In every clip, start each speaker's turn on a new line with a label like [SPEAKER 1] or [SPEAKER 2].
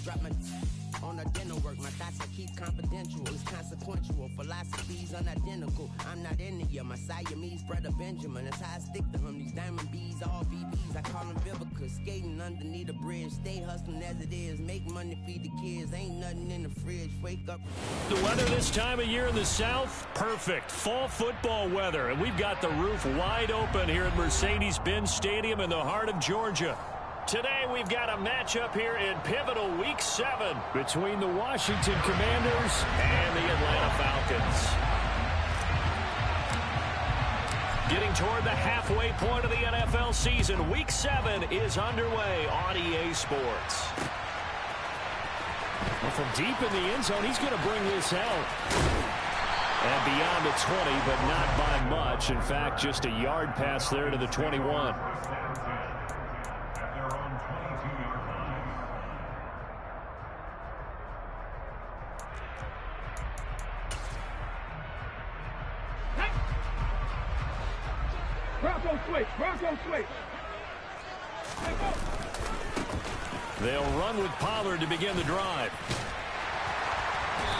[SPEAKER 1] drop my on the dinner work. My thoughts I keep confidential. It's consequential. Philosophies unidentical. I'm not into you. My Siamese brother Benjamin. That's how I stick to him. These diamond bees, all VVs. I call them Vivica. Skating underneath a bridge. Stay hustling as it is. Make money, feed the kids. Ain't nothing in the fridge. Wake up.
[SPEAKER 2] The weather this time of year in the South, perfect. Fall football weather. And we've got the roof wide open here at Mercedes-Benz Stadium in the heart of Georgia. Today we've got a matchup here in pivotal Week 7 between the Washington Commanders and the Atlanta Falcons. Getting toward the halfway point of the NFL season, Week 7 is underway on EA Sports. Well, from deep in the end zone, he's going to bring this out. And beyond the 20, but not by much. In fact, just a yard pass there to the 21.
[SPEAKER 3] Bronco switch.
[SPEAKER 2] They'll run with Pollard to begin the drive.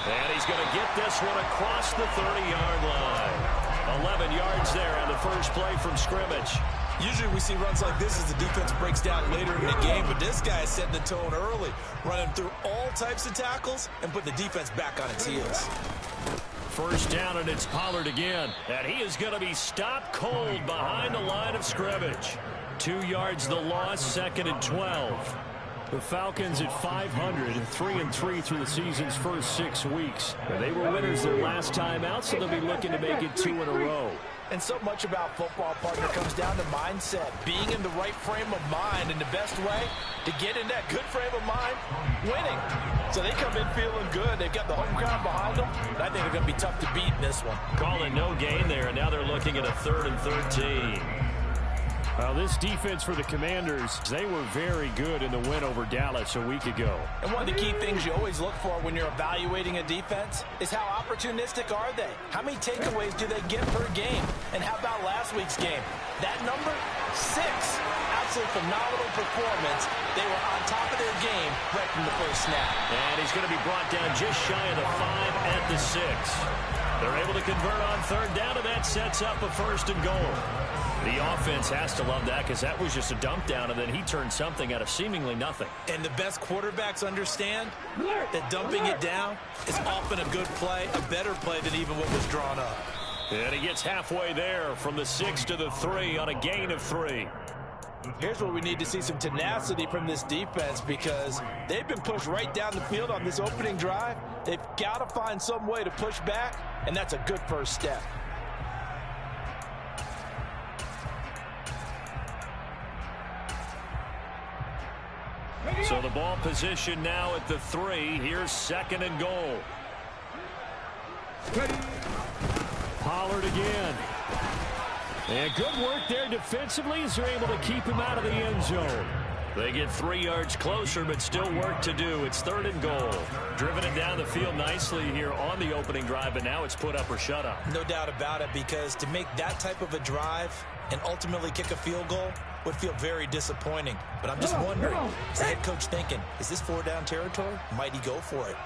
[SPEAKER 2] And he's going to get this one across the 30-yard line. 11 yards there on the first play from scrimmage.
[SPEAKER 4] Usually we see runs like this as the defense breaks down later in the game, but this guy is setting the tone early, running through all types of tackles and putting the defense back on its heels.
[SPEAKER 2] First down, and it's Pollard again. And he is going to be stopped cold behind the line of scrimmage. 2 yards the loss, 2nd and 12. The Falcons at 500, 3-3 through the season's first 6 weeks. And they were winners their last time out, so they'll be looking to make it 2 in a row.
[SPEAKER 4] And so much about football, partner, comes down to mindset. Being in the right frame of mind, and the best way to get in that good frame of mind, winning. So they come in feeling good. They've got the home crowd behind them. And I think they're going to be tough to beat in this one.
[SPEAKER 2] Calling no gain there, and now they're looking at a 3rd and 13. Well, this defense for the Commanders, they were very good in the win over Dallas a week ago.
[SPEAKER 4] And one of the key things you always look for when you're evaluating a defense is how opportunistic are they? How many takeaways do they get per game? And how about last week's game? That number, 6. Absolutely phenomenal performance. They were on top of their game right from the first snap.
[SPEAKER 2] And he's going to be brought down just shy of the 5 at the 6. They're able to convert on 3rd down, and that sets up a 1st and goal. The offense has to love that because that was just a dump down, and then he turned something out of seemingly nothing.
[SPEAKER 4] And the best quarterbacks understand that dumping it down is often a good play, a better play than even what was drawn up.
[SPEAKER 2] And he gets halfway there from the 6 to the 3 on a gain of 3.
[SPEAKER 4] Here's where we need to see some tenacity from this defense because they've been pushed right down the field on this opening drive. They've got to find some way to push back, and that's a good first step.
[SPEAKER 2] So the ball position now at the 3. Here's 2nd and goal. Pollard again. And good work there defensively as they're able to keep him out of the end zone. They get 3 yards closer, but still work to do. It's 3rd and goal. Driven it down the field nicely here on the opening drive, but now it's put up or shut up.
[SPEAKER 4] No doubt about it, because to make that type of a drive and ultimately kick a field goal would feel very disappointing. But I'm just wondering, is the head coach thinking, is this 4-down territory? Might he go for it?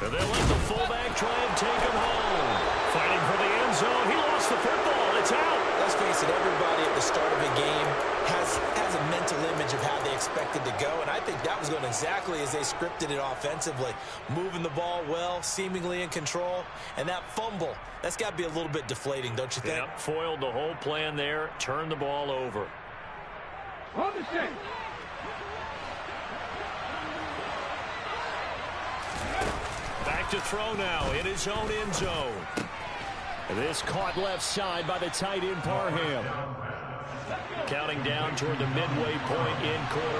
[SPEAKER 2] And they'll let the fullback try and take him home. Fighting for the end zone. He lost the football. It's out.
[SPEAKER 4] Let's face it, everybody at the start of a game has a mental image of how they expected to go, and I think that was going exactly as they scripted it offensively. Moving the ball well, seemingly in control, and that fumble, that's got to be a little bit deflating, don't you think?
[SPEAKER 2] Yep, foiled the whole plan there, turned the ball over.
[SPEAKER 3] On the six.
[SPEAKER 2] Back to throw now in his own end zone. This caught left side by the tight end Parham. Counting down toward the midway point in quarter 1.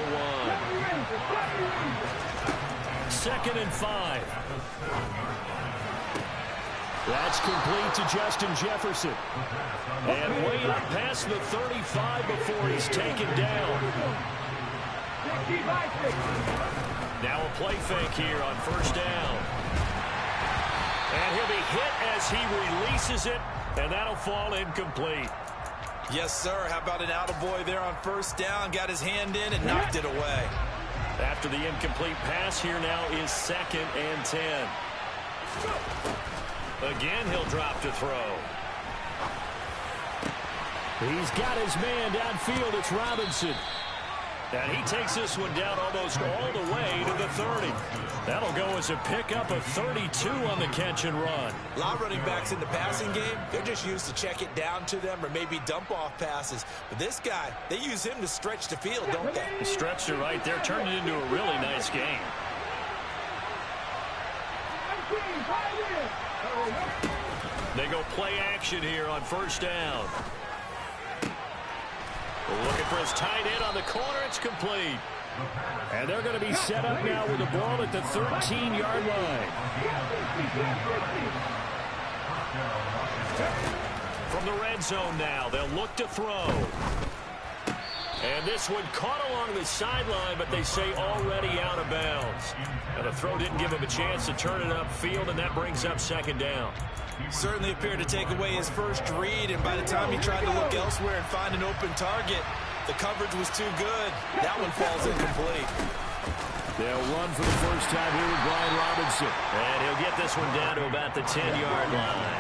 [SPEAKER 2] 2nd and 5. That's complete to Justin Jefferson. And way up past the 35 before he's taken down. Now a play fake here on 1st down. And he'll be hit as he releases it, and that'll fall incomplete.
[SPEAKER 4] Yes, sir. How about an attaboy there on 1st down? Got his hand in and knocked it away.
[SPEAKER 2] after the incomplete pass. Here now is 2nd and 10. Again, he'll drop to throw. He's got his man downfield. It's Robinson. And he takes this one down almost all the way to the 30. That'll go as a pickup of 32 on the catch and run.
[SPEAKER 4] A lot of running backs in the passing game, they're just used to check it down to them or maybe dump off passes. But this guy, they use him to stretch the field, don't they?
[SPEAKER 2] He stretched it right there, turned it into a really nice game. They go play action here on 1st down. Looking for his tight end on the corner. It's complete. And they're going to be set up now with the ball at the 13-yard line. From the red zone now, they'll look to throw. And this one caught along the sideline, but they say already out of bounds. And the throw didn't give him a chance to turn it upfield, and that brings up 2nd down.
[SPEAKER 4] Certainly appeared to take away his first read, and by the time he tried to look elsewhere and find an open target, the coverage was too good. That one falls incomplete.
[SPEAKER 2] They'll run for the first time here with Brian Robinson. And he'll get this one down to about the 10-yard line.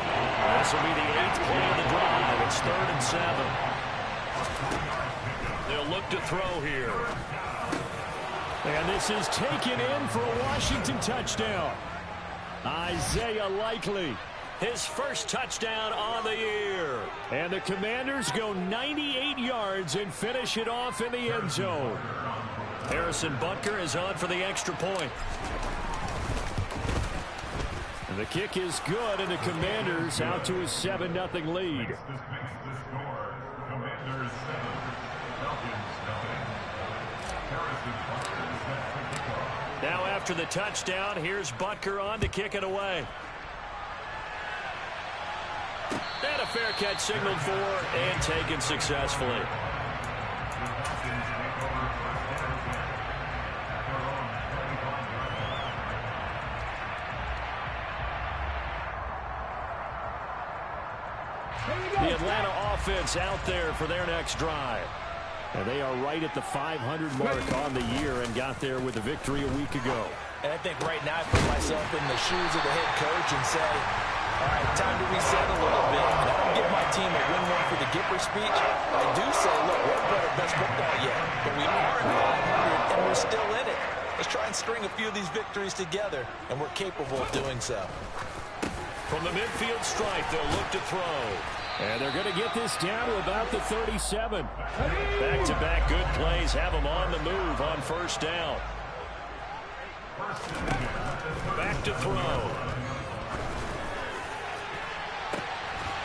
[SPEAKER 2] This will be the 8th play of the drive. It's 3rd and 7. They'll look to throw here. And this is taken in for a Washington touchdown. Isaiah Likely. His first touchdown on the year. And the Commanders go 98 yards and finish it off in the end zone. Harrison Butker is on for the extra point. And the kick is good, and the Commanders out to a 7-0 lead. Now after the touchdown, here's Butker on to kick it away. And a fair catch signaled for and taken successfully. The Atlanta offense out there for their next drive. And they are right at the 500 mark on the year and got there with a victory a week ago.
[SPEAKER 4] And I think right now I put myself in the shoes of the head coach and say, all right, time to reset a little bit. And I don't give my team a win-win for the Gipper speech. I do say, look, we haven't played our best football yet, but we are at 500 and we're still in it. Let's try and string a few of these victories together, and we're capable of doing so.
[SPEAKER 2] From the midfield stripe, they'll look to throw. And they're going to get this down to about the 37. Back-to-back good plays have them on the move on 1st down. Back to throw.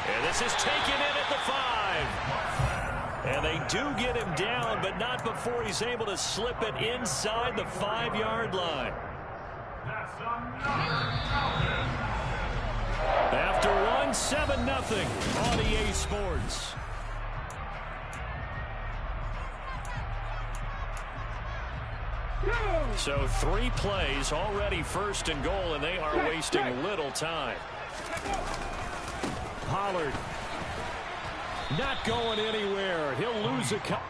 [SPEAKER 2] And this is taken in at the 5. And they do get him down, but not before he's able to slip it inside the 5-yard line. After one, 7-0 on EA Sports. So 3 plays already 1st and goal, and they are wasting little time. Pollard not going anywhere. He'll lose a couple.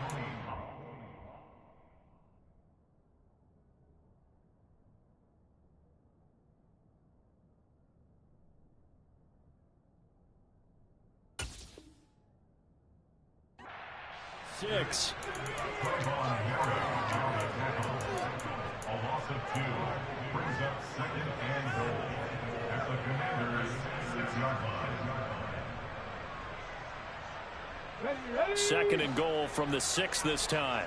[SPEAKER 2] Six.
[SPEAKER 5] A loss of 2 brings up 2nd and goal at the Commanders' 6-yard line.
[SPEAKER 2] 2nd and goal from the 6 this time.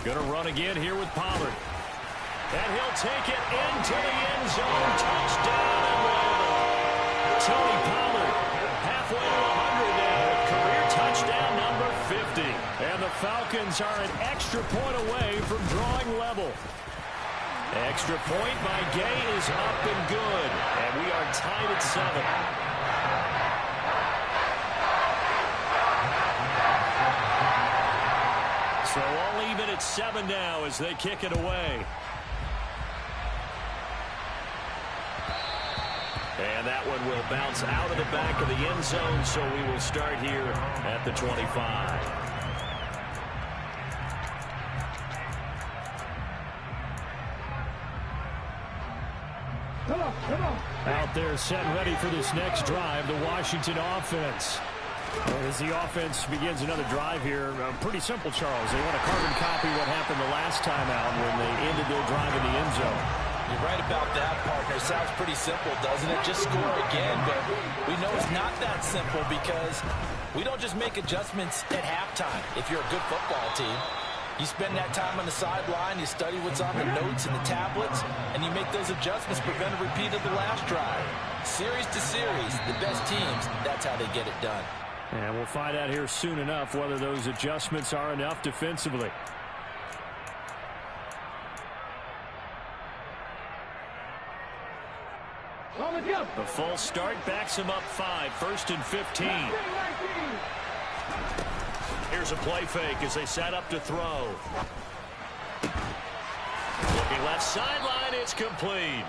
[SPEAKER 2] Going to run again here with Pollard. And he'll take it into the end zone. Touchdown Atlanta. Tony Pollard halfway to 100 now. Career touchdown number 50. And the Falcons are an extra point away from drawing level. Extra point by Gay is up and good. And we are tied at 7. So all even at 7 now as they kick it away. And that one will bounce out of the back of the end zone, so we will start here at the 25.
[SPEAKER 3] Come on, come on.
[SPEAKER 2] Out there set ready for this next drive, the Washington offense. And as the offense begins another drive here, pretty simple, Charles. They want to carbon copy what happened the last time out when they ended their drive in the end zone.
[SPEAKER 4] You're right about that, partner. Sounds pretty simple, doesn't it? Just score again, but we know it's not that simple because we don't just make adjustments at halftime. If you're a good football team, you spend that time on the sideline, you study what's on the notes and the tablets, and you make those adjustments, prevent a repeat of the last drive. Series to series, the best teams, that's how they get it done.
[SPEAKER 2] And we'll find out here soon enough whether those adjustments are enough defensively. The full start backs him up 5, 1st and 15. Here's a play fake as they set up to throw. Looking left sideline, it's complete.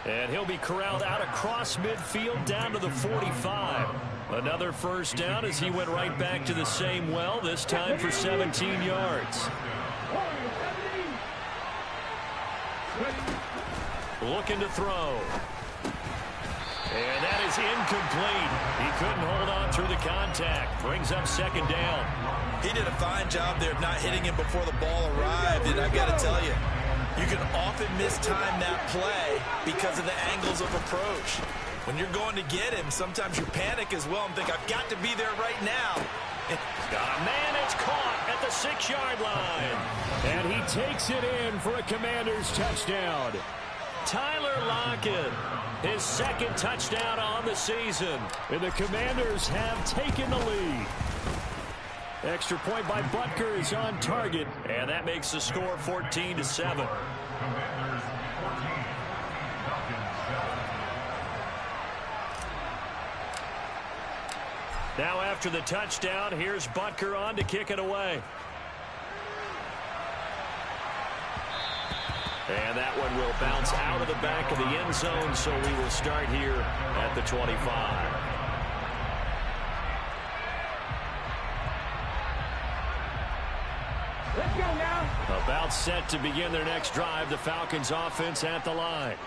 [SPEAKER 2] And he'll be corralled out across midfield down to the 45. Another first down as he went right back to the same well, this time for 17 yards. Looking to throw. And that is incomplete. He couldn't hold on through the contact. Brings up 2nd down.
[SPEAKER 4] He did a fine job there of not hitting him before the ball arrived, and I got to tell you, you can often mistime that play because of the angles of approach. When you're going to get him, sometimes you panic as well and think, I've got to be there right now.
[SPEAKER 2] Got a man, it's caught at the 6-yard line. And he takes it in for a Commanders touchdown. Tyler Lockett, his 2nd touchdown on the season. And the Commanders have taken the lead. Extra point by Butker is on target. And that makes the score 14-7.
[SPEAKER 5] Commanders 14, Falcons 7.
[SPEAKER 2] Now after the touchdown, here's Butker on to kick it away. And that one will bounce out of the back of the end zone, so we will start here at the 25.
[SPEAKER 3] Let's go now.
[SPEAKER 2] About set to begin their next drive, the Falcons offense at the line.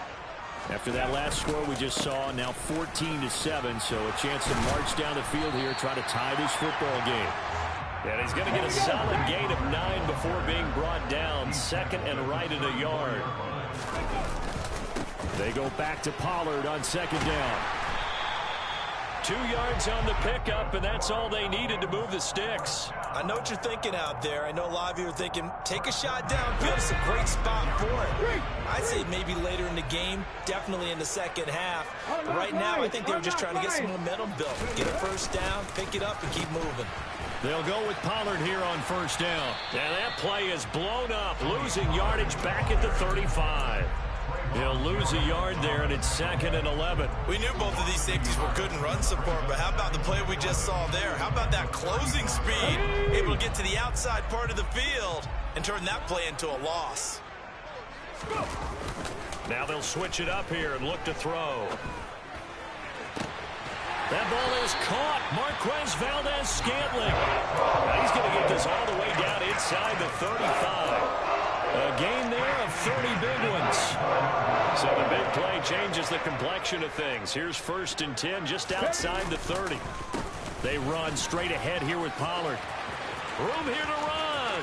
[SPEAKER 2] After that last score we just saw, now 14-7, so a chance to march down the field here, try to tie this football game. And he's going to get a solid gain of 9 before being brought down. 2nd and right at a yard. They go back to Pollard on 2nd down. 2 yards on the pickup, and that's all they needed to move the sticks.
[SPEAKER 4] I know what you're thinking out there. I know a lot of you are thinking, take a shot downfield. It's a great spot for it. I'd say maybe later in the game, definitely in the second half. But right now, I think they were just trying to get some momentum built. Get a first down, pick it up, and keep moving.
[SPEAKER 2] They'll go with Pollard here on 1st down. And that play is blown up, losing yardage back at the 35. He'll lose a yard there, and it's 2nd and 11.
[SPEAKER 4] We knew both of these safeties were good in run support, but how about the play we just saw there? How about that closing speed? Able to get to the outside part of the field and turn that play into a loss.
[SPEAKER 2] Now they'll switch it up here and look to throw. That ball is caught. Marquez Valdez-Scantling. Now he's going to get this all the way down inside the 35. A gain there of 30 big ones. So the big play changes the complexion of things. Here's 1st and 10 just outside the 30. They run straight ahead here with Pollard. Room here to run.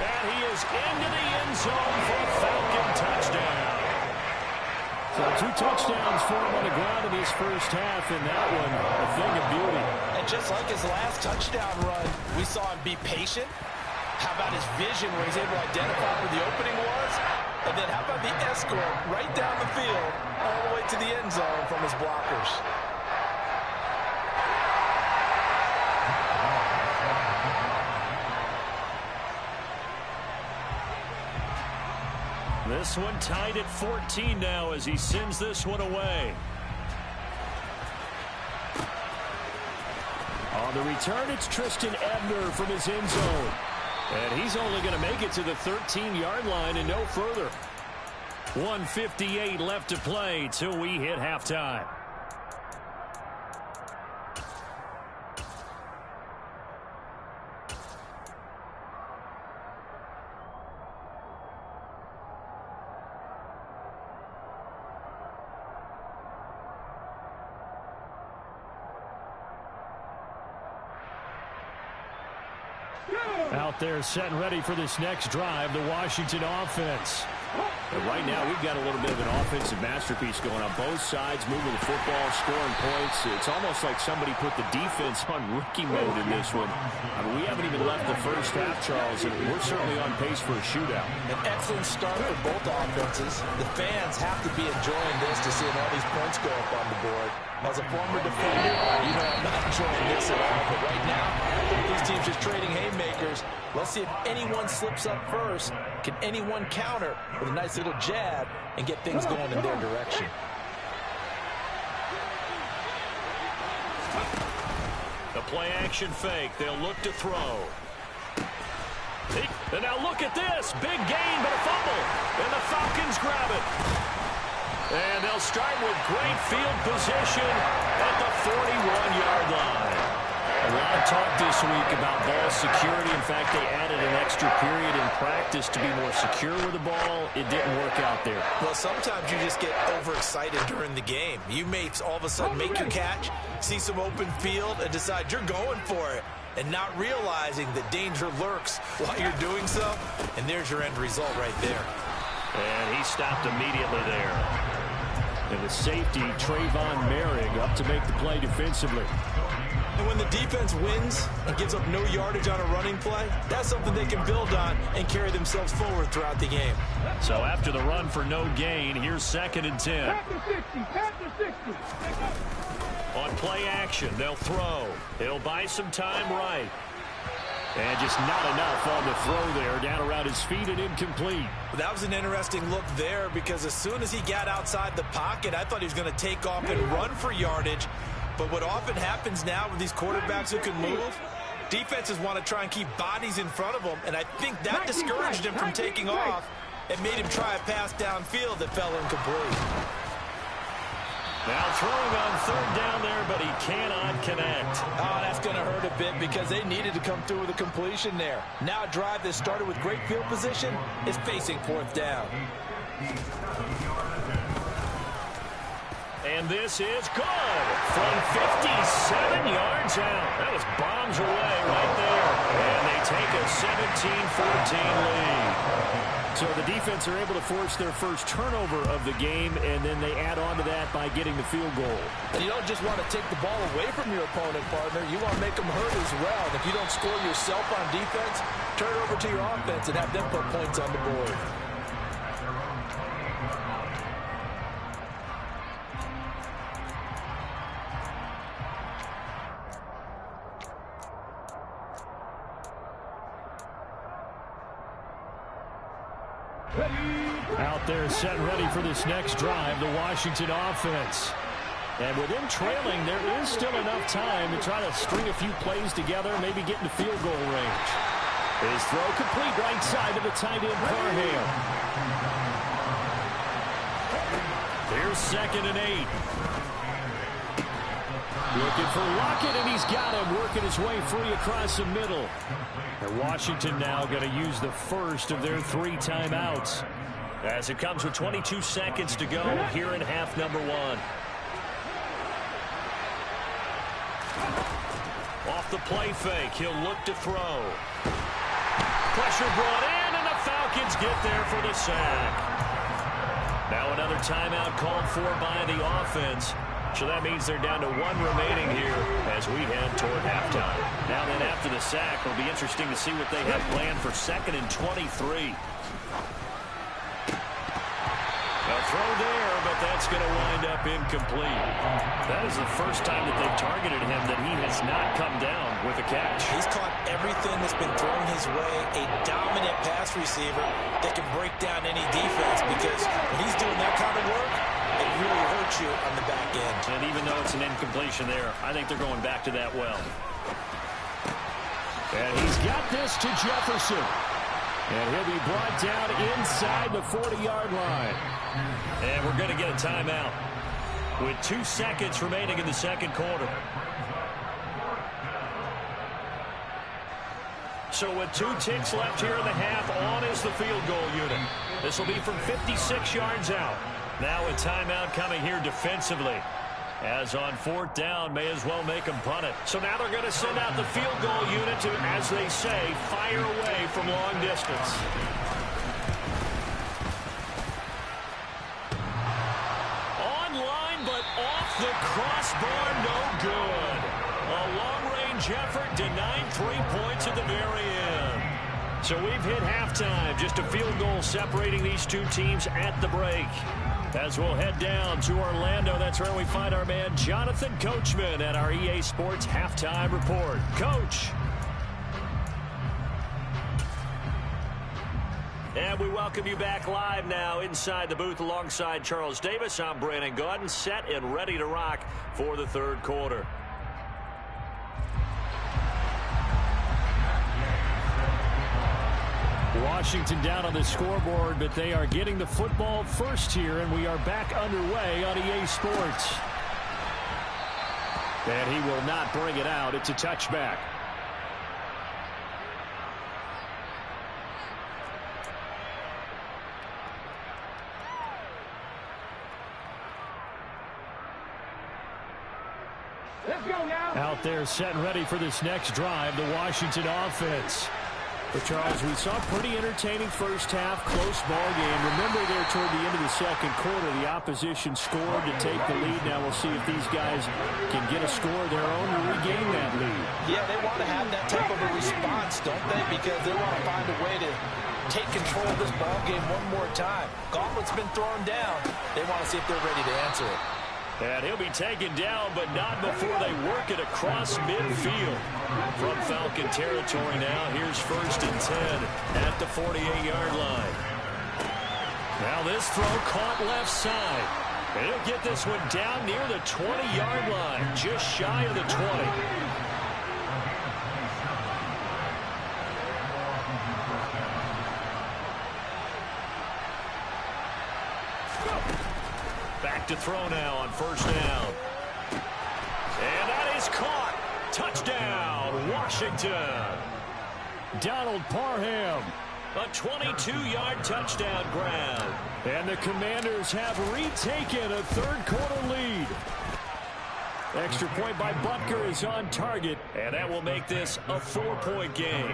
[SPEAKER 2] And he is into the end zone for a Falcon touchdown. So 2 touchdowns for him on the ground in his first half, and that one a thing of beauty.
[SPEAKER 4] And just like his last touchdown run, we saw him be patient. How about his vision where he's able to identify where the opening was? And then how about the escort right down the field all the way to the end zone from his blockers?
[SPEAKER 2] This one tied at 14 now as he sends this one away. On the return, it's Tristan Ebner from his end zone. And he's only going to make it to the 13-yard line and no further. 1:58 left to play till we hit halftime. Out there set and ready for this next drive, the Washington offense.
[SPEAKER 6] And right now, we've got a little bit of an offensive masterpiece going on both sides, moving the football, scoring points. It's almost like somebody put the defense on rookie mode in this one. I mean, we haven't even left the first half, Charles, and we're certainly on pace for a shootout.
[SPEAKER 4] An excellent start for both offenses. The fans have to be enjoying this to seeing all these points go up on the board. As a former defender, you know I'm not enjoying this at all. But right now, these teams just trading haymakers. Let's see if anyone slips up first. Can anyone counter with a nice little jab and get things going in their direction?
[SPEAKER 2] The play action fake. They'll look to throw. And now look at this. Big gain, but a fumble. And the Falcons grab it. And they'll start with great field position at the 41-yard line. A lot of talk this week about ball security. In fact, they added an extra period in practice to be more secure with the ball. It didn't work out there.
[SPEAKER 4] Well, sometimes you just get overexcited during the game. You may all of a sudden make your catch, see some open field, and decide you're going for it, and not realizing that danger lurks while you're doing so. And there's your end result right there.
[SPEAKER 2] And he stopped immediately there. And the safety, Trayvon Merrick, up to make the play defensively.
[SPEAKER 4] And when the defense wins and gives up no yardage on a running play, that's something they can build on and carry themselves forward throughout the game.
[SPEAKER 2] So after the run for no gain, here's 2nd and 10. On play action, they'll throw. He'll buy some time right. And just not enough on the throw there, down around his feet and incomplete.
[SPEAKER 4] That was an interesting look there because as soon as he got outside the pocket, I thought he was going to take off and run for yardage. But what often happens now with these quarterbacks who can move, defenses want to try and keep bodies in front of them, and I think that discouraged him from taking off and made him try a pass downfield that fell incomplete.
[SPEAKER 2] Now throwing on 3rd down there, but he cannot connect.
[SPEAKER 4] Oh, that's going to hurt a bit because they needed to come through with a completion there. Now a drive that started with great field position is facing 4th down.
[SPEAKER 2] And this is good from 57 yards out. That was bombs away right there. And they take a 17-14 lead. So the defense are able to force their first turnover of the game, and then they add on to that by getting the field goal.
[SPEAKER 4] And you don't just want to take the ball away from your opponent, partner. You want to make them hurt as well. And if you don't score yourself on defense, turn it over to your offense and have them put points on the board.
[SPEAKER 2] Out there set and ready for this next drive, the Washington offense. And with them trailing, there is still enough time to try to string a few plays together, maybe get into field goal range. His throw complete right side to the tight end, Parham. Here's 2nd and 8. Looking for Lockett, and he's got him, working his way free across the middle. And Washington now going to use the first of their 3 timeouts, as it comes with 22 seconds to go here in half number 1. Off the play fake, he'll look to throw. Pressure brought in, and the Falcons get there for the sack. Now another timeout called for by the offense. So that means they're down to 1 remaining here as we head toward halftime. Now then, after the sack, it'll be interesting to see what they have planned for 2nd and 23. A throw there, but that's going to wind up incomplete. That is the first time that they've targeted him that he has not come down with a catch.
[SPEAKER 4] He's caught everything that's been thrown his way, a dominant pass receiver that can break down any defense, because when he's doing that kind of work, it really hurts you on the back end.
[SPEAKER 2] And even though it's an incompletion there, I think they're going back to that well. And he's got this to Jefferson. And he'll be brought down inside the 40-yard line. And we're going to get a timeout with 2 seconds remaining in the 2nd quarter. So with 2 ticks left here in the half, on is the field goal unit. This will be from 56 yards out. Now a timeout coming here defensively. As on 4th down, may as well make them punt it. So now they're going to send out the field goal unit to, as they say, fire away from long distance. Online, but off the crossbar, no good. A long-range effort denied 3 points at the very end. So we've hit halftime. Just a field goal separating these two teams at the break. As we'll head down to Orlando, that's where we find our man Jonathan Coachman at our EA Sports Halftime Report. Coach. And we welcome you back live now inside the booth alongside Charles Davis. I'm Brandon Gaudin, set and ready to rock for the third quarter. Washington down on the scoreboard, but they are getting the football first here, and we are back underway on EA Sports. And he will not bring it out. It's a touchback.
[SPEAKER 3] Let's go now.
[SPEAKER 2] Out there set and ready for this next drive, the Washington offense. But, Charles, we saw a pretty entertaining first half, close ball game. Remember there toward the end of the second quarter, the opposition scored to take the lead. Now we'll see if these guys can get a score of their own to regain that lead.
[SPEAKER 4] Yeah, they want to have that type of a response, don't they? Because they want to find a way to take control of this ball game one more time. Gauntlet's been thrown down. They want to see if they're ready to answer it.
[SPEAKER 2] And he'll be taken down, but not before they work it across midfield. From Falcon territory now, here's 1st and 10 at the 48-yard line. Now this throw caught left side. And he'll get this one down near the 20-yard line, just shy of the 20. Back to throw now on 1st down. And that is caught. Touchdown, Washington. Donald Parham. A 22-yard touchdown grab. And the Commanders have retaken a third-quarter lead. Extra point by Butker is on target. And that will make this a 4-point game.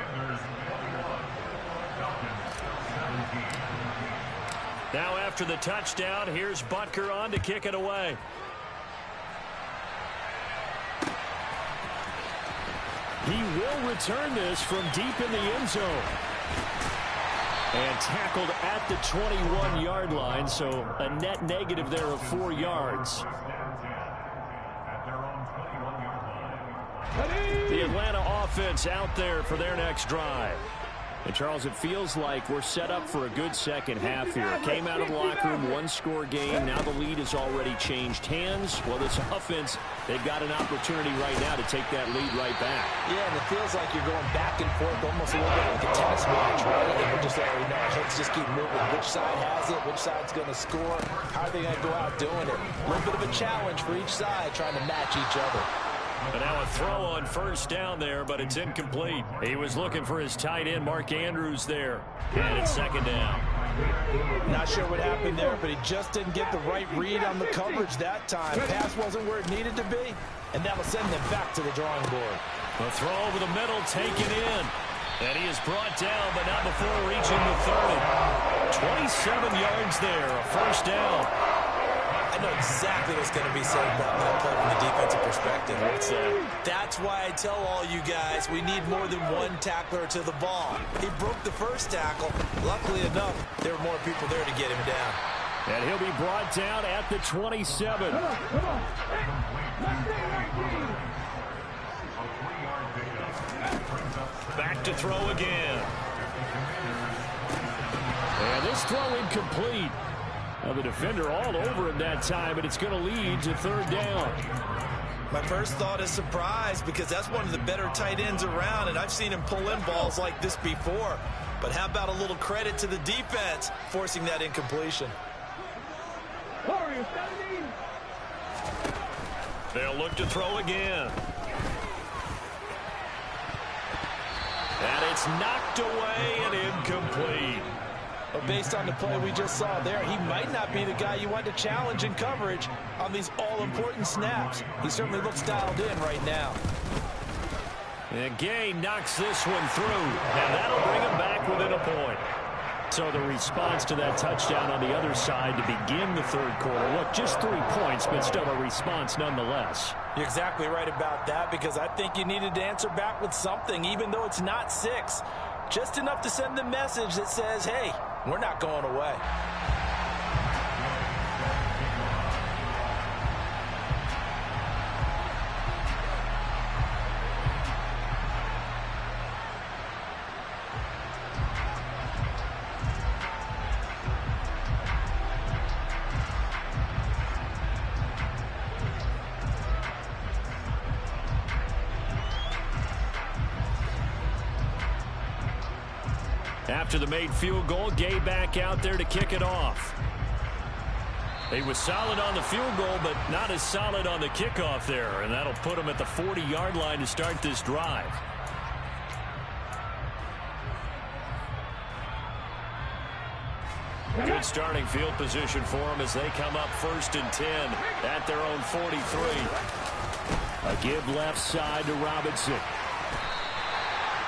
[SPEAKER 2] Now after the touchdown, here's Butker on to kick it away. He will return this from deep in the end zone. And tackled at the 21-yard line, so a net negative there of 4 yards. The Atlanta offense out there for their next drive. And, Charles, it feels like we're set up for a good second half here. Came out of the locker room, one-score game. Now the lead has already changed hands. Well, this offense, they've got an opportunity right now to take that lead right back.
[SPEAKER 4] Yeah, and it feels like you're going back and forth almost a little bit like a tennis match, right? And we're just like, let's just keep moving. Which side has it? Which side's going to score? How are they going to go out doing it? A little bit of a challenge for each side trying to match each other.
[SPEAKER 2] And now a throw on 1st down there, but it's incomplete. He was looking for his tight end, Mark Andrews, there. And it's 2nd down.
[SPEAKER 4] Not sure what happened there, but he just didn't get the right read on the coverage that time. Pass wasn't where it needed to be, and that'll send them back to the drawing board.
[SPEAKER 2] A throw over the middle, taken in. And he is brought down, but not before reaching the 30. 27 yards there, a 1st down.
[SPEAKER 4] I know exactly what's going to be said about that play from the defensive perspective.
[SPEAKER 2] What's that?
[SPEAKER 4] That's why I tell all you guys we need more than one tackler to the ball. He broke the first tackle. Luckily enough, there were more people there to get him down.
[SPEAKER 2] And he'll be brought down at the 27. Back to throw again. And this throw incomplete. Now the defender all over him that time, and it's going to lead to 3rd down.
[SPEAKER 4] My first thought is surprise because that's one of the better tight ends around, and I've seen him pull in balls like this before. But how about a little credit to the defense forcing that incompletion?
[SPEAKER 2] They'll look to throw again. And it's knocked away and incomplete.
[SPEAKER 4] But based on the play we just saw there, he might not be the guy you want to challenge in coverage on these all-important snaps. He certainly looks dialed in right now.
[SPEAKER 2] And Gay knocks this one through, and that'll bring him back within a point. So the response to that touchdown on the other side to begin the third quarter. Look, just 3 points, but still a response nonetheless.
[SPEAKER 4] You're exactly right about that, because I think you needed to answer back with something, even though it's not 6. Just enough to send the message that says, hey, we're not going away.
[SPEAKER 2] After the made field goal, Gay back out there to kick it off. He was solid on the field goal, but not as solid on the kickoff there, and that'll put him at the 40-yard line to start this drive. Good starting field position for them as they come up 1st and 10 at their own 43. A give left side to Robinson.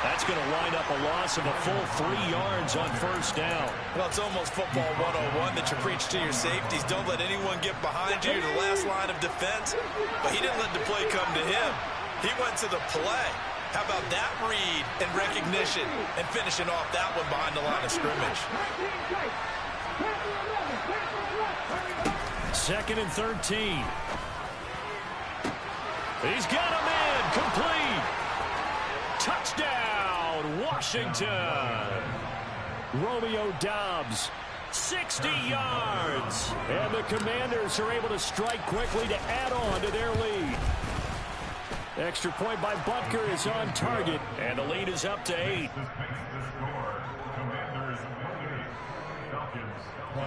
[SPEAKER 2] That's going to wind up a loss of a full 3 yards on 1st down.
[SPEAKER 4] Well, it's almost football 101 that you preach to your safeties. Don't let anyone get behind you, the last line of defense. But he didn't let the play come to him. He went to the play. How about that read and recognition and finishing off that one behind the line of scrimmage?
[SPEAKER 2] 2nd and 13. He's got him in. Complete. Touchdown, Washington. Romeo Doubs, 60 yards. And the Commanders are able to strike quickly to add on to their lead. Extra point by Butker is on target, and the lead is up to 8.
[SPEAKER 5] Commanders 28, Falcons 20.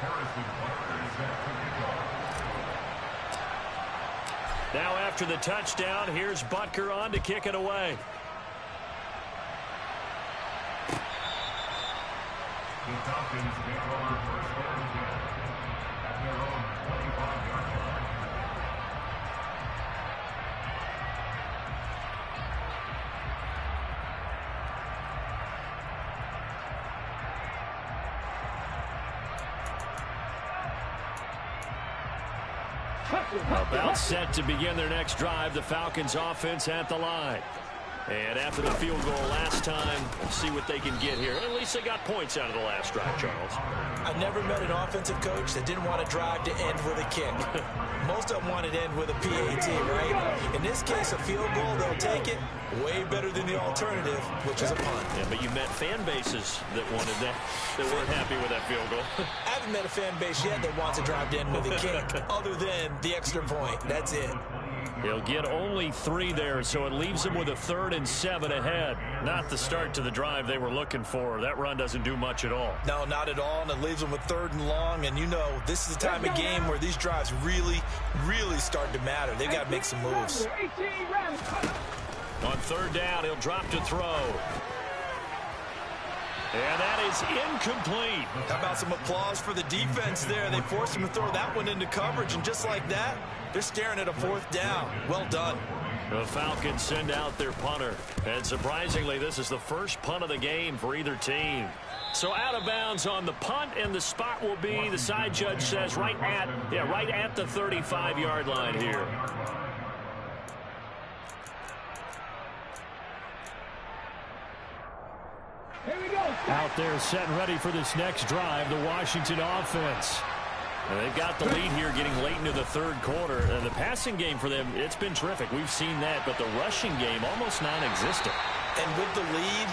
[SPEAKER 5] Harrison Butker is set to kick off.
[SPEAKER 2] Now after the touchdown, here's Butker on to kick it away.
[SPEAKER 5] The Falcons take over 1st and 10 at their own 25-yard line.
[SPEAKER 2] About set to begin their next drive, the Falcons offense at the line. And after the field goal last time, we'll see what they can get here. At least they got points out of the last drive, Charles.
[SPEAKER 4] I've never met an offensive coach that didn't want to drive to end with a kick. Most of them want it to end with a PAT, right? In this case, a field goal, they'll take it. Way better than the alternative, which is a punt.
[SPEAKER 2] Yeah, but you met fan bases that wanted that, that weren't happy with that field goal.
[SPEAKER 4] I haven't met a fan base yet that wants to drive to end with a kick, other than the extra point. That's it.
[SPEAKER 2] He'll get only 3 there, so it leaves him with a 3rd and 7 ahead. Not the start to the drive they were looking for. That run doesn't do much at all.
[SPEAKER 4] No, not at all, and it leaves them with 3rd and long. And you know, this is the time of game where these drives really, really start to matter. They've got to make some moves.
[SPEAKER 2] On 3rd down, he'll drop to throw. And that is incomplete.
[SPEAKER 4] How about some applause for the defense there? They forced him to throw that one into coverage, and just like that, they're staring at a 4th down. Well done.
[SPEAKER 2] The Falcons send out their punter. And surprisingly, this is the first punt of the game for either team. So out of bounds on the punt, and the spot will be, the side judge says, right at the 35-yard line here. Out there set and ready for this next drive, the Washington offense. And they've got the lead here getting late into the 3rd quarter. And the passing game for them, it's been terrific. We've seen that, but the rushing game almost non-existent.
[SPEAKER 4] And with the lead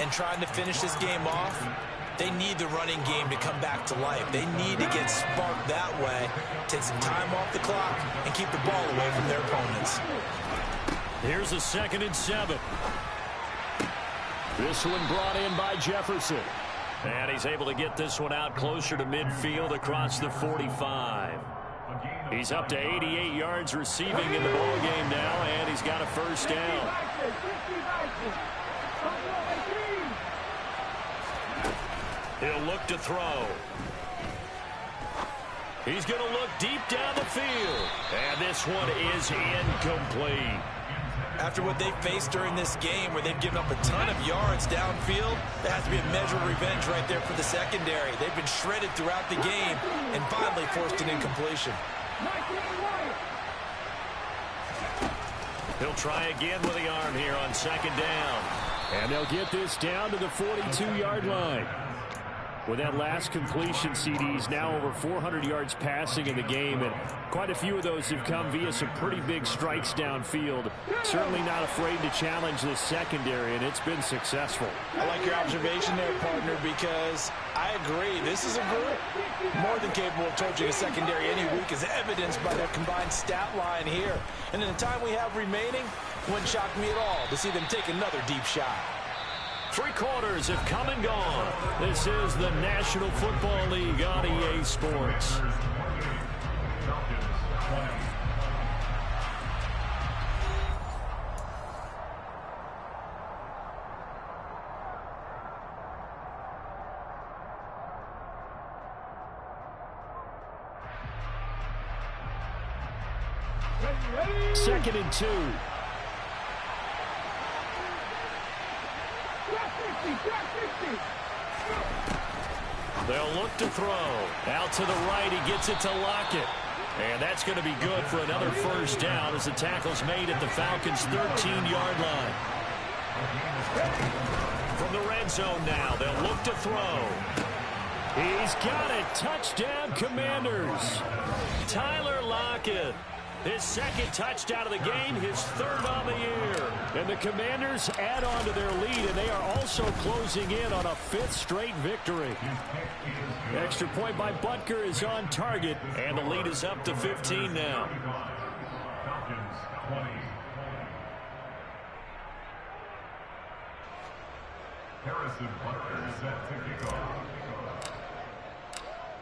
[SPEAKER 4] and trying to finish this game off, they need the running game to come back to life. They need to get sparked that way, take some time off the clock, and keep the ball away from their opponents.
[SPEAKER 2] Here's a 2nd and 7. This one brought in by Jefferson. And he's able to get this one out closer to midfield across the 45. He's up to 88 yards receiving in the ballgame now, and he's he's got a first down. He'll look to throw. He's going to look deep down the field. And this one is incomplete.
[SPEAKER 4] After what they faced during this game where they've given up a ton of yards downfield, there has to be a measure of revenge right there for the secondary. They've been shredded throughout the game and finally forced an incompletion.
[SPEAKER 2] He'll try again with the arm here on second down.
[SPEAKER 6] And they'll get this down to the 42-yard line. With that last completion, CD's now over 400 yards passing in the game, and quite a few of those have come via some pretty big strikes downfield. Certainly not afraid to challenge this secondary, and it's been successful.
[SPEAKER 4] I like your observation there, partner, because I agree. This is a group more than capable of torching a secondary any week, as evidenced by their combined stat line here. And in the time we have remaining, wouldn't shock me at all to see them take another deep shot.
[SPEAKER 2] 3 quarters have come and gone. This is the National Football League on EA Sports.
[SPEAKER 6] Second and 2.
[SPEAKER 2] They'll look to throw. Out to the right, he gets it to Lockett. And that's going to be good for another first down as the tackle's made at the Falcons' 13-yard line. From the red zone now, they'll look to throw.
[SPEAKER 6] He's got it. Touchdown, Commanders.
[SPEAKER 2] Tyler Lockett. His second touchdown of the game, his third on the year.
[SPEAKER 6] And the Commanders add on to their lead, and they are also closing in on a 5th straight victory. Extra point by Butker is on target,
[SPEAKER 2] and the lead is up to 15 now.
[SPEAKER 5] Falcons 20. Harrison Butker set to kick off.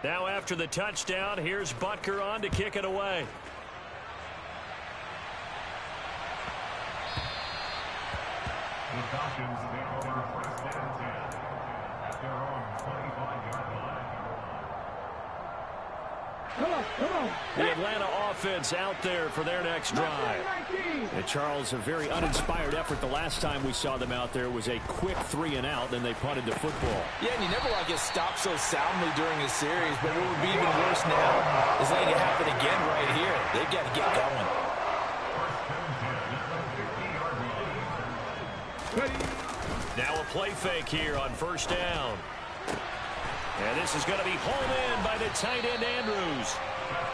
[SPEAKER 2] Now after the touchdown, here's Butker on to kick it away.
[SPEAKER 5] The Falcons take over first and 10 at their own 25-yard line.
[SPEAKER 3] Come on.
[SPEAKER 2] The Atlanta offense out there for their next drive.
[SPEAKER 6] And Charles, a very uninspired effort. The last time we saw them out there was a quick 3-and-out, then they punted the football.
[SPEAKER 4] Yeah, and you never want to get stopped so soundly during a series, but what would be even worse now is letting it happen again right here. They've got to get going.
[SPEAKER 2] Now a play fake here on first down. And this is going to be hauled in by the tight end Andrews.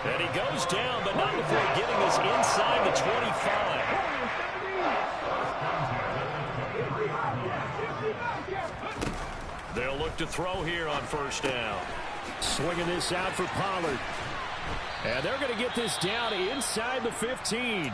[SPEAKER 2] And he goes down, but not before getting us inside the 25. They'll look to throw here on first down.
[SPEAKER 6] Swinging this out for Pollard. And they're going to get this down inside the 15.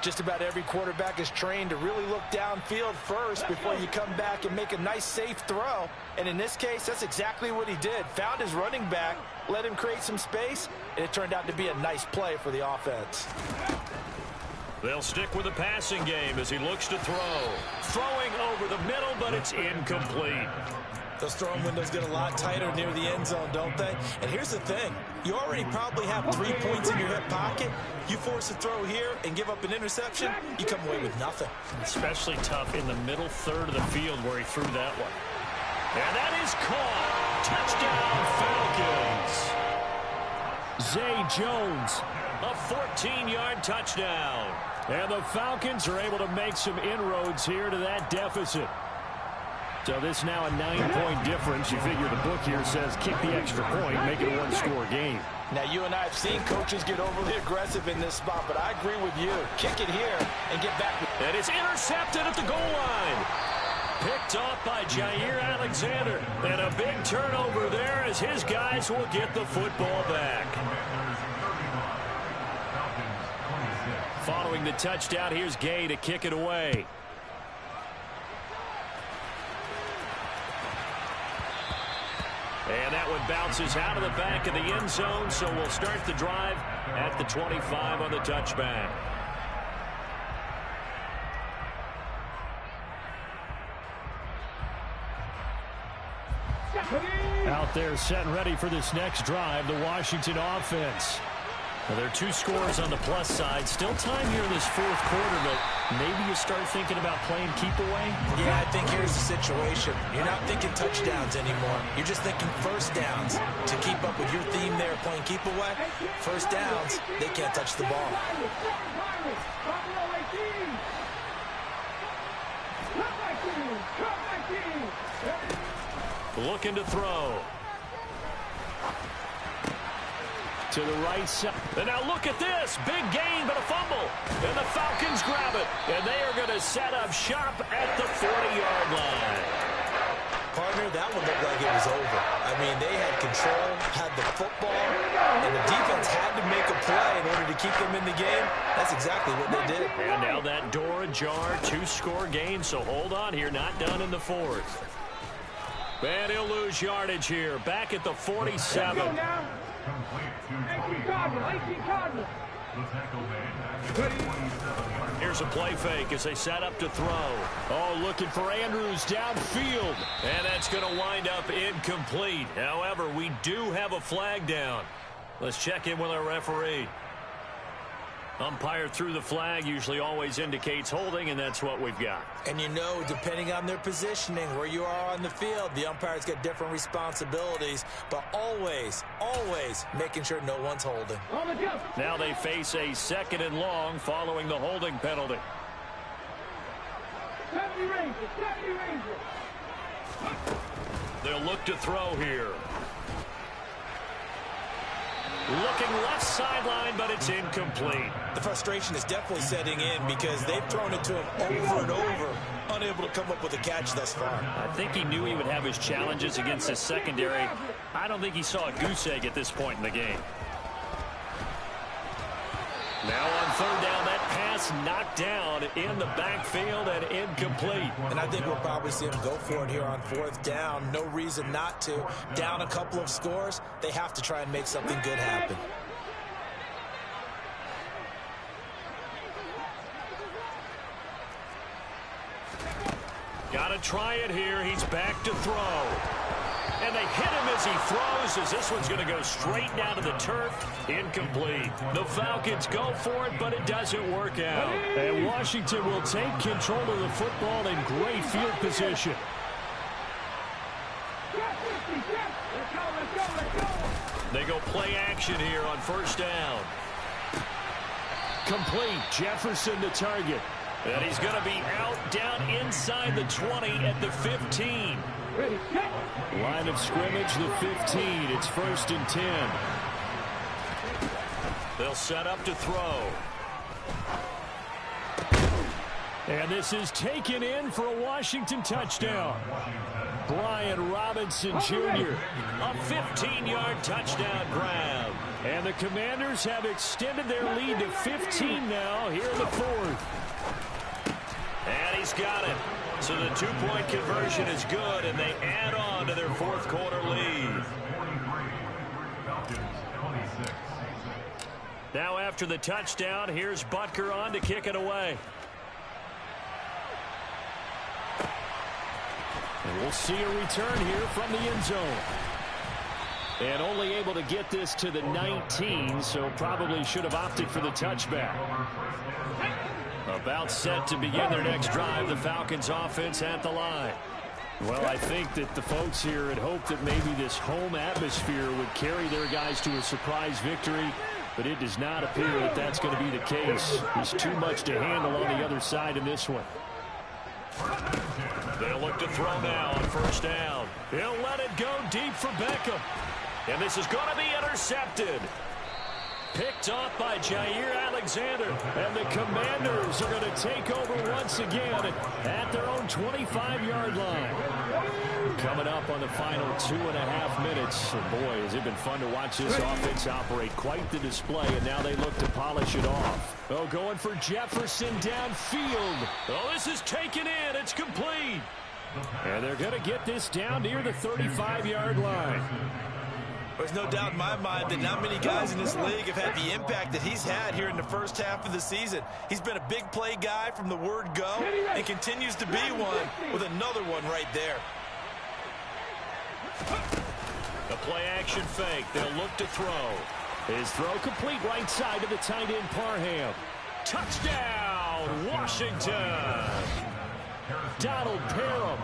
[SPEAKER 4] Just about every quarterback is trained to really look downfield first before you come back and make a nice, safe throw. And in this case, that's exactly what he did. Found his running back, let him create some space, and it turned out to be a nice play for the offense.
[SPEAKER 2] They'll stick with the passing game as he looks to throw. Throwing over the middle, but it's incomplete.
[SPEAKER 4] Those throwing windows get a lot tighter near the end zone, don't they? And here's the thing. You already probably have 3 points in your hip pocket. You force a throw here and give up an interception, you come away with nothing.
[SPEAKER 2] Especially tough in the middle third of the field where he threw that one. And that is caught. Touchdown, Falcons.
[SPEAKER 6] Zay Jones.
[SPEAKER 2] A 14-yard touchdown.
[SPEAKER 6] And the Falcons are able to make some inroads here to that deficit. So this now a 9-point difference. You figure the book here says kick the extra point, make it a one-score game.
[SPEAKER 4] Now, you and I have seen coaches get overly aggressive in this spot, but I agree with you. Kick it here and get back.
[SPEAKER 2] And it's intercepted at the goal line. Picked off by Jair Alexander. And a big turnover there as his guys will get the football back. Following the touchdown, here's Gay to kick it away. And that one bounces out of the back of the end zone, so we'll start the drive at the 25 on the touchback. Out there set and ready for this next drive, the Washington offense. Well, there are 2 scores on the plus side. Still time here in this fourth quarter, but maybe you start thinking about playing keep away?
[SPEAKER 4] Yeah, I think here's the situation. You're not thinking touchdowns anymore. You're just thinking first downs. To keep up with your theme there, playing keep away, first downs, they can't touch the ball.
[SPEAKER 2] Looking to throw. To the right side. And now look at this. Big gain, but a fumble. And the Falcons grab it. And they are going to set up shop at the 40-yard line.
[SPEAKER 4] Partner, that one looked like it was over. I mean, they had control, had the football, and the defense had to make a play in order to keep them in the game. That's exactly what they did.
[SPEAKER 2] And now that door ajar, 2-score game, so hold on here. Not done in the fourth. And he'll lose yardage here. Back at the 47. Here's a play fake as they set up to throw. Oh, looking for Andrews downfield. And that's going to wind up incomplete. However, we do have a flag down. Let's check in with our referee. Umpire threw the flag, usually always indicates holding, and that's what we've got.
[SPEAKER 4] And you know, depending on their positioning, where you are on the field, the umpires get different responsibilities, but always, always making sure no one's holding.
[SPEAKER 2] Now they face a 2nd and long following the holding penalty. They'll look to throw here. Looking left sideline, but it's incomplete.
[SPEAKER 4] The frustration is definitely setting in because they've thrown it to him over and over, unable to come up with a catch thus far.
[SPEAKER 2] I think he knew he would have his challenges against his secondary. I don't think he saw a goose egg at this point in the game. Now on 3rd down, that pass knocked down in the backfield and incomplete.
[SPEAKER 4] And I think we'll probably see him go for it here on 4th down. No reason not to. Down a couple of scores, they have to try and make something good happen.
[SPEAKER 2] Got to try it here. He's back to throw. And they hit him as he throws, as this one's going to go straight down to the turf. Incomplete. The Falcons go for it, but it doesn't work out. And Washington will take control of the football in great field position. They go play action here on 1st down. Complete. Jefferson to target. And he's going to be out down inside the 20 at the 15. Line of scrimmage, the 15. It's 1st and 10. They'll set up to throw. And this is taken in for a Washington touchdown. Brian Robinson Jr. A 15-yard touchdown grab. And the Commanders have extended their lead to 15 now here in the 4th. And he's got it. So the 2-point conversion is good, and they add on to their 4th quarter lead. Now after the touchdown, here's Butker on to kick it away. And we'll see a return here from the end zone. And only able to get this to the 19, so probably should have opted for the touchback. About set to begin their next drive, the Falcons offense at the line. Well, I think that the folks here had hoped that maybe this home atmosphere would carry their guys to a surprise victory, but it does not appear that that's going to be the case. There's too much to handle on the other side in this one. They'll look to throw now on 1st down. He'll let it go deep for Beckham. And this is going to be intercepted. Picked off by Jair Alexander. And the Commanders are going to take over once again at their own 25-yard line. Coming up on the final 2.5 minutes. And boy, has it been fun to watch this offense operate. Quite the display, and now they look to polish it off. Oh, going for Jefferson downfield. Oh, this is taken in. It's complete. And they're going to get this down near the 35-yard line.
[SPEAKER 4] There's no doubt in my mind that not many guys in this league have had the impact that he's had here in the first half of the season. He's been a big play guy from the word go and continues to be one with another one right there.
[SPEAKER 2] The play-action fake. They'll look to throw. His throw complete right side to the tight end, Parham. Touchdown, Washington. Donald Parham,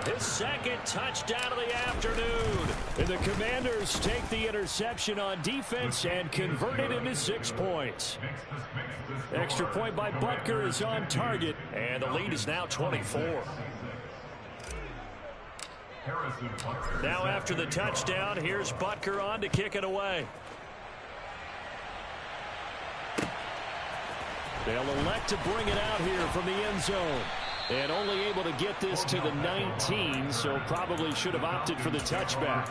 [SPEAKER 2] his second touchdown of the afternoon. And the Commanders take the interception on defense and convert it into 6 points. Extra point by Butker is on target, and the lead is now 24. Now after the touchdown, here's Butker on to kick it away. They'll elect to bring it out here from the end zone. And only able to get this to the 19, so probably should have opted for the touchback.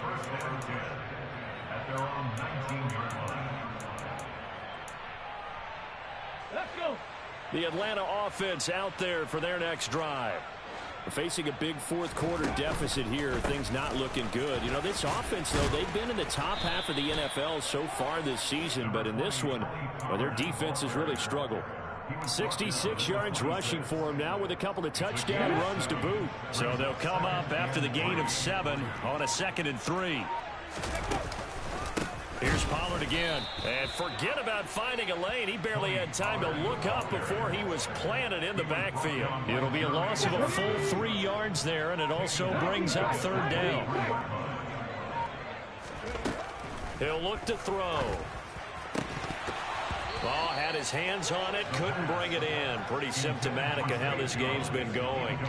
[SPEAKER 3] Let's go.
[SPEAKER 2] The Atlanta offense out there for their next drive. Facing a big fourth quarter deficit here, things not looking good. You know, this offense, though, they've been in the top half of the NFL so far this season, but in this one, well, their defense has really struggled. 66 yards rushing for him now with a couple of touchdown runs to boot. So they'll come up after the gain of 7 on a 2nd and 3. Here's Pollard again. And forget about finding a lane. He barely had time to look up before he was planted in the backfield. It'll be a loss of a full 3 yards there, and it also brings up 3rd down. He'll look to throw. Oh, had his hands on it, couldn't bring it in. Pretty symptomatic of how this game's been going.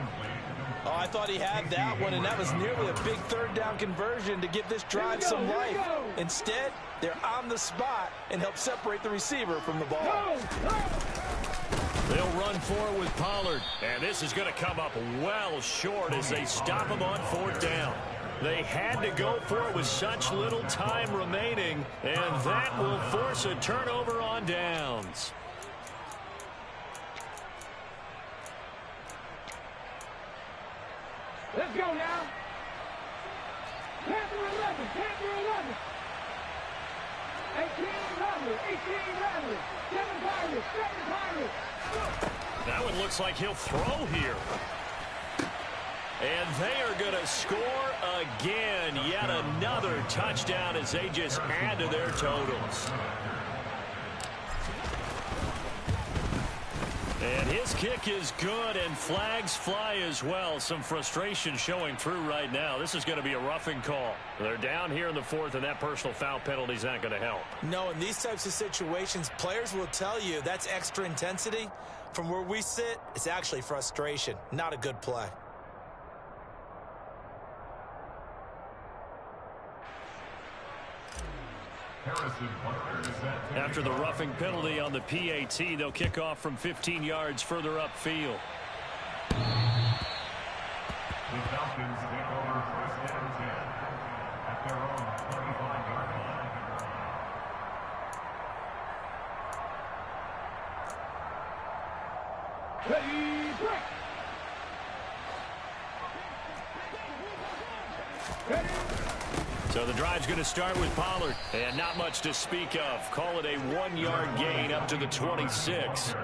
[SPEAKER 4] Oh, I thought he had that one, and that was nearly a big 3rd down conversion to give this drive some life. Instead, they're on the spot and help separate the receiver from the ball.
[SPEAKER 2] They'll run forward with Pollard, and this is going to come up well short as they stop him on 4th down. They had to go for it with such little time remaining, and that will force a turnover on downs.
[SPEAKER 3] Let's go now. Panther 11, Panther 11. 18 Rattler, 18 Rattler. 7 Pirates, 7 Pirates.
[SPEAKER 2] That one looks like he'll throw here. And they are going to score again. Yet another touchdown as they just add to their totals. And his kick is good, and flags fly as well. Some frustration showing through right now. This is going to be a roughing call. They're down here in the 4th, and that personal foul penalty is not going to help.
[SPEAKER 4] No, in these types of situations, players will tell you that's extra intensity. From where we sit, it's actually frustration, not a good play.
[SPEAKER 2] After the roughing penalty on the PAT, they'll kick off from 15 yards further upfield.
[SPEAKER 5] The Falcons take over 1st and 10 at their own 35-yard line.
[SPEAKER 3] Ready, break. Ready.
[SPEAKER 2] So the drive's going to start with Pollard, and not much to speak of. Call it a 1-yard gain up to the 26.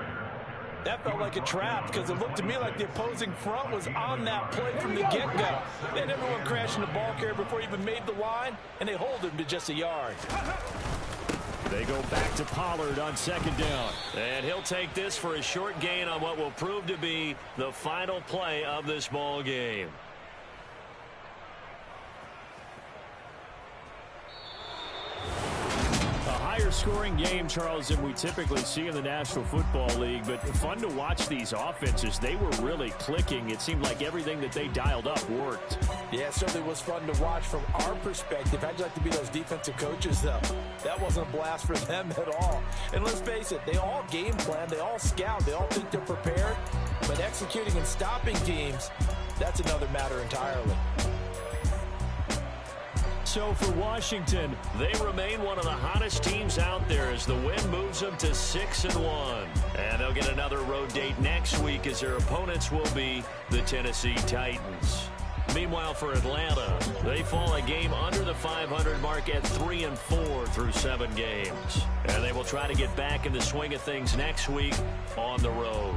[SPEAKER 4] That felt like a trap because it looked to me like the opposing front was on that play from the get-go. They had everyone crashing the ball carrier before he even made the line, and they hold him to just a yard.
[SPEAKER 2] They go back to Pollard on 2nd down. And he'll take this for a short gain on what will prove to be the final play of this ball game. Scoring game, Charles, than we typically see in the National Football League, but fun to watch these offenses. They were really clicking. It seemed like everything that they dialed up worked.
[SPEAKER 4] Yeah, it certainly was fun to watch from our perspective. How'd you like to be those defensive coaches, though? That wasn't a blast for them at all. And let's face it, they all game plan, they all scout, they all think they're prepared, but executing and stopping teams, that's another matter entirely.
[SPEAKER 2] So for Washington, they remain one of the hottest teams out there as the win moves them to 6-1. And they'll get another road date next week as their opponents will be the Tennessee Titans. Meanwhile, for Atlanta, they fall a game under the 500 mark at 3-4 through 7 games. And they will try to get back in the swing of things next week on the road.